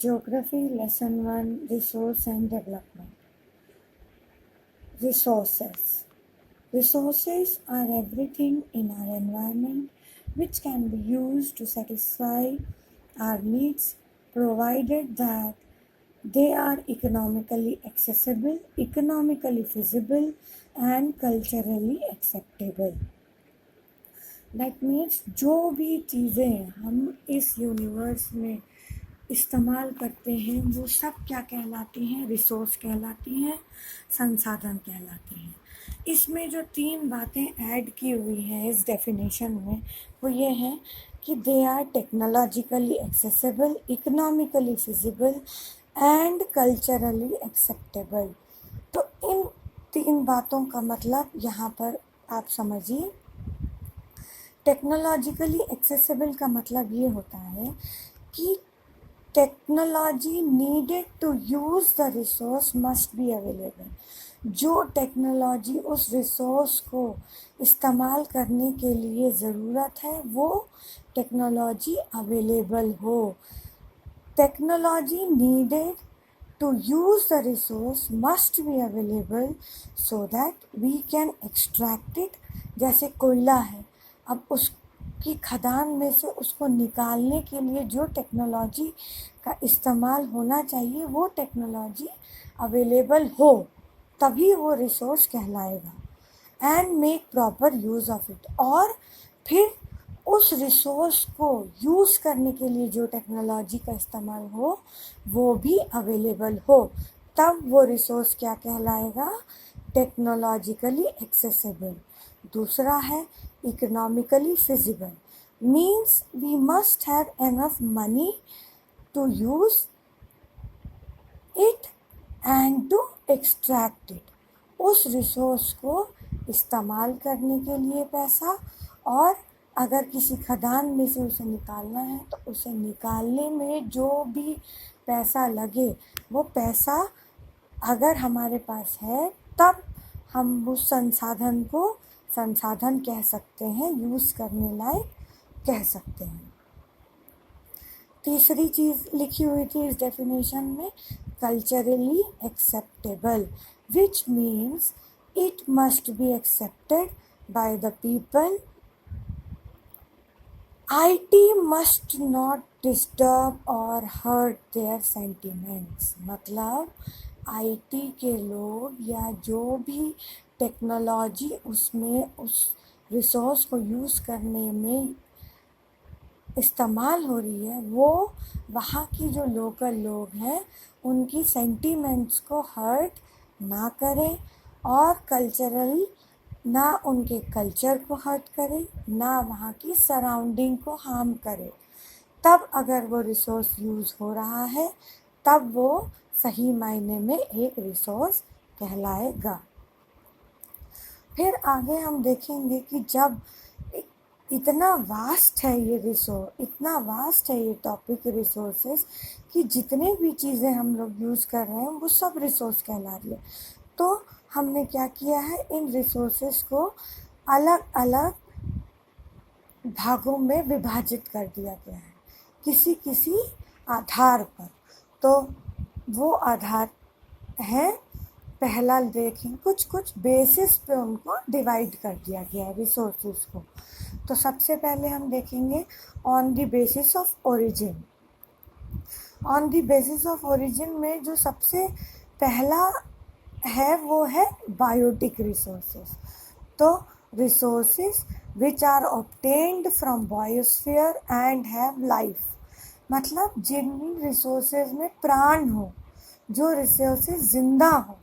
Geography Lesson 1 Resource and Development. Resources. Resources are everything in our environment which can be used to satisfy our needs, provided that they are economically accessible, economically feasible, and culturally acceptable. That means जो भी चीज़ें हम इस universe में इस्तेमाल करते हैं वो सब क्या कहलाती हैं? रिसोर्स कहलाती हैं, संसाधन कहलाती हैं। इसमें जो 3 बातें ऐड की हुई हैं इस डेफिनेशन में वो ये हैं कि they are technologically accessible, economically feasible and culturally acceptable. तो इन 3 बातों का मतलब यहाँ पर आप समझिए। टेक्नोलॉजिकली एक्सेसिबल का मतलब ये होता है कि technology needed to use the resource must be available. जो टेक्नोलॉजी उस रिसोर्स को इस्तेमाल करने के लिए ज़रूरत है वो टेक्नोलॉजी अवेलेबल हो। Technology needed to use the resource must be available so that we can extract it. जैसे कोयला है, अब उसकी खदान में से उसको निकालने के लिए जो टेक्नोलॉजी का इस्तेमाल होना चाहिए वो टेक्नोलॉजी अवेलेबल हो, तभी वो रिसोर्स कहलाएगा। And make proper use of it. और फिर उस रिसोर्स को यूज़ करने के लिए जो टेक्नोलॉजी का इस्तेमाल हो वो भी अवेलेबल हो, तब वो रिसोर्स क्या कहलाएगा? Technologically accessible. दूसरा है economically feasible, means we must have enough money to use it and to extract it. उस रिसोर्स को इस्तेमाल करने के लिए पैसा, और अगर किसी खदान में से उसे निकालना है तो उसे निकालने में जो भी पैसा लगे वो पैसा अगर हमारे पास है तब हम उस संसाधन को संसाधन कह सकते हैं, यूज़ करने लायक कह सकते हैं। तीसरी चीज़ लिखी हुई थी इस डेफिनेशन में, culturally acceptable, which means it must be accepted by the people. IT must not disturb और hurt their sentiments। मतलब IT के लोग या जो भी टेक्नोलॉजी उसमें उस रिसोर्स को यूज़ करने में इस्तेमाल हो रही है वो वहाँ की जो लोकल लोग हैं उनकी सेंटिमेंट्स को हर्ट ना करें और कल्चरल ना उनके कल्चर को हर्ट करे, ना वहाँ की सराउंडिंग को हार्म करे। तब अगर वो रिसोर्स यूज़ हो रहा है तब वो सही मायने में एक रिसोर्स कहलाएगा। फिर आगे हम देखेंगे कि जब इतना वास्ट है ये रिसोर्स, इतना वास्ट है ये टॉपिक रिसोर्सेज कि जितने भी चीज़ें हम लोग यूज़ कर रहे हैं वो सब रिसोर्स कहला रही है। तो हमने क्या किया है, इन रिसोर्सेज को अलग अलग भागों में विभाजित कर दिया गया है किसी किसी आधार पर। तो वो आधार है, पहला देखें, कुछ बेसिस पे उनको डिवाइड कर दिया गया है रिसोर्सेज को। तो सबसे पहले हम देखेंगे on the basis of origin. On the basis of origin में जो सबसे पहला है वो है बायोटिक रिसोर्सेज। तो resources which are obtained from biosphere and have life, मतलब जिन रिसोर्सेज में प्राण हो, जो रिसोर्सेज जिंदा हो,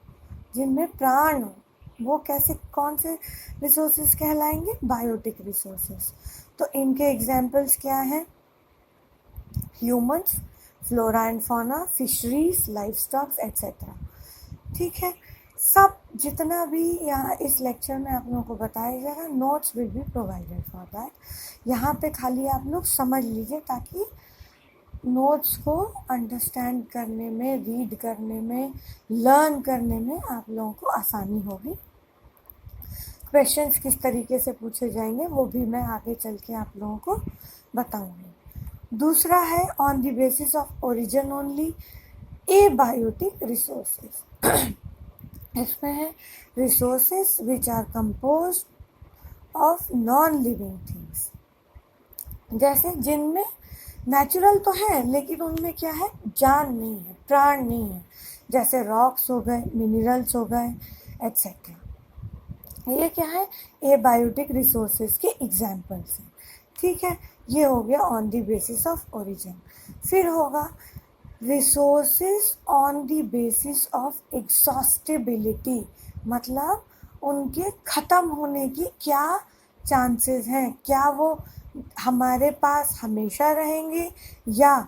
जिनमें प्राण हो, वो कैसे, कौन से रिसोर्सेज कहलाएंगे? Biotic resources. तो इनके एग्जाम्पल्स क्या हैं? Humans, flora and fauna, fisheries, life stocks etcetera. ठीक है, सब जितना भी यहाँ इस लेक्चर में आप लोगों को बताया जाएगा, notes will be provided for that. यहाँ पे खाली आप लोग समझ लीजिए ताकि नोट्स को अंडरस्टैंड करने में, रीड करने में, लर्न करने में आप लोगों को आसानी होगी। क्वेश्चंस किस तरीके से पूछे जाएंगे वो भी मैं आगे चल के आप लोगों को बताऊंगी। दूसरा है on the basis of origin only, abiotic resources. इसमें है resources which are compose of non living things, जैसे जिनमें नेचुरल तो है लेकिन उनमें क्या है, जान नहीं है, प्राण नहीं है, जैसे रॉक्स हो गए, मिनरल्स हो गए, एट्सेट्रा। ये क्या है, एबायोटिक रिसोर्सेज के एग्जाम्पल्स हैं। ठीक है, ये हो गया on the basis of origin. फिर होगा resources on the basis of exhaustibility, मतलब उनके ख़त्म होने की क्या चांसेस हैं, क्या वो हमारे पास हमेशा रहेंगे या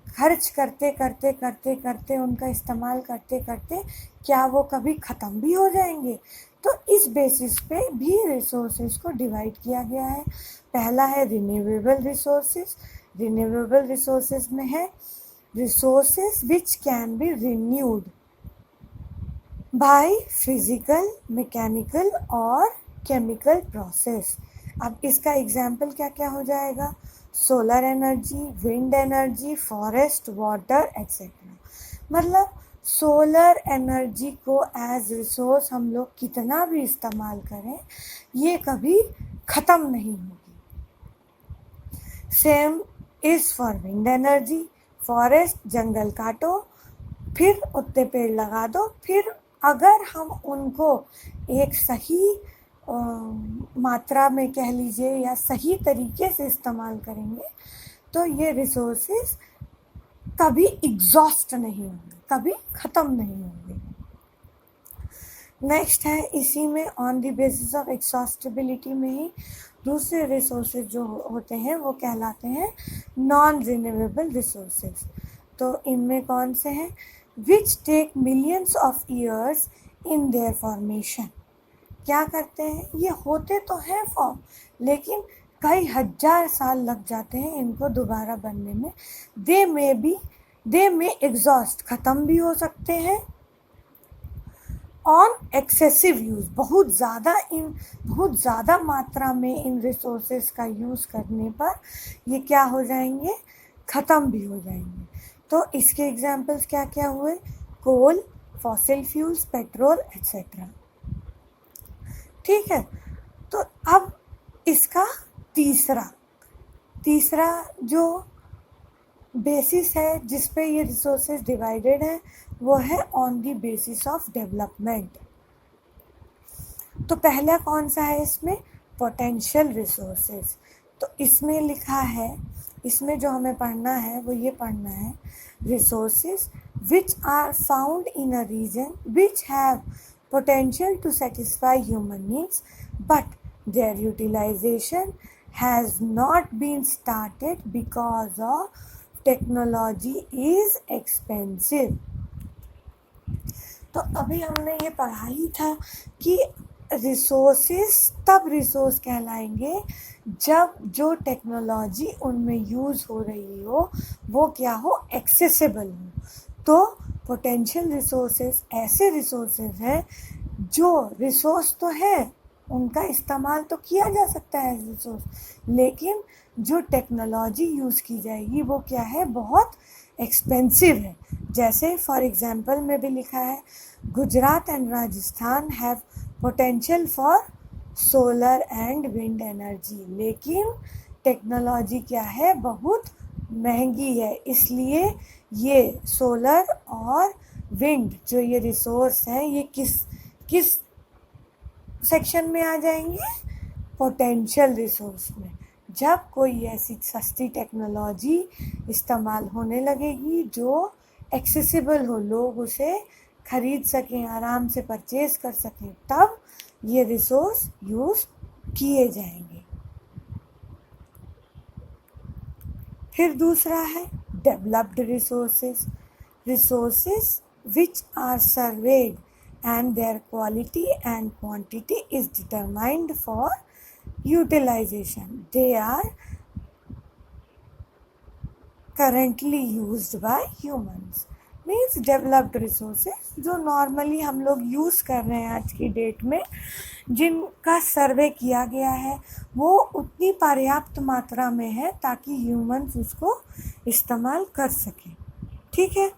खर्च करते करते करते करते उनका इस्तेमाल करते करते क्या वो कभी ख़त्म भी हो जाएंगे। तो इस बेसिस पे भी रिसोर्सेज को डिवाइड किया गया है। पहला है रिन्यूएबल रिसोर्सेज। रिन्यूएबल रिसोर्सेज में है resources which can be renewed by physical, mechanical और chemical process। अब इसका एग्जाम्पल क्या क्या हो जाएगा, solar energy, wind energy, forest, water etcetera. मतलब सोलर एनर्जी को एज रिसोर्स हम लोग कितना भी इस्तेमाल करें ये कभी ख़त्म नहीं होगी। Same is for wind energy. Forest, जंगल काटो, फिर उतने पेड़ लगा दो, फिर अगर हम उनको एक सही मात्रा में कह लीजिए या सही तरीके से इस्तेमाल करेंगे तो ये रिसोर्सेज कभी एग्जॉस्ट नहीं होंगे, कभी ख़त्म नहीं होंगे। नेक्स्ट है इसी में ऑन द बेसिस ऑफ एक्सॉस्टिबिलिटी में ही दूसरे रिसोर्सेज जो होते हैं वो कहलाते हैं नॉन रिन्यूएबल रिसोर्सेज। तो इनमें कौन से हैं, which take millions of years in their formation. क्या करते हैं, ये होते तो हैं फॉर्म लेकिन कई हजार साल लग जाते हैं इनको दोबारा बनने में। दे में एग्जॉस्ट, ख़त्म भी हो सकते हैं। ऑन एक्सेसिव यूज़, बहुत ज़्यादा मात्रा में इन रिसोर्सेज का यूज़ करने पर ये क्या हो जाएंगे, ख़त्म भी हो जाएंगे। तो इसके एग्जाम्पल्स क्या क्या हुए, कोल, फॉसिल फ्यूल्स, पेट्रोल एक्सेट्रा। ठीक है, तो अब इसका तीसरा जो बेसिस है जिस पे ये रिसोर्सेज डिवाइडेड है वो है on the basis of development. तो पहला कौन सा है इसमें, पोटेंशियल रिसोर्सेज। तो इसमें लिखा है, इसमें जो हमें पढ़ना है वो ये पढ़ना है, resources which are found in a region which have potential to satisfy human needs but their utilization has not been started because of technology is expensive। तो अभी हमने ये पढ़ा ही था कि रिसोर्सेस तब रिसोर्स कहलाएंगे जब जो टेक्नोलॉजी उनमें यूज़ हो रही हो वो क्या हो, एक्सेसिबल हो। तो पोटेंशियल रिसोर्सेज ऐसे रिसोर्सेज हैं जो रिसोर्स तो है, उनका इस्तेमाल तो किया जा सकता है एज रिसोर्स, लेकिन जो टेक्नोलॉजी यूज़ की जाएगी वो क्या है, बहुत एक्सपेंसिव है। जैसे फॉर एग्जांपल में भी लिखा है Gujarat and Rajasthan have potential for solar and wind energy, लेकिन टेक्नोलॉजी क्या है, बहुत महंगी है। इसलिए ये सोलर और विंड जो ये रिसोर्स हैं ये किस सेक्शन में आ जाएंगे, पोटेंशियल रिसोर्स में। जब कोई ऐसी सस्ती टेक्नोलॉजी इस्तेमाल होने लगेगी जो एक्सेसिबल हो, लोग उसे खरीद सकें, आराम से परचेज कर सकें, तब ये रिसोर्स यूज़ किए जाएंगे। फिर दूसरा है developed resources. Resources which are surveyed and their quality and quantity is determined for utilization. They are currently used by humans. Means developed resources जो नॉर्मली हम लोग यूज़ कर रहे हैं आज की डेट में, जिनका सर्वे किया गया है वो उतनी पर्याप्त मात्रा में है ताकि ह्यूमंस उसको इस्तेमाल कर सकें। ठीक है।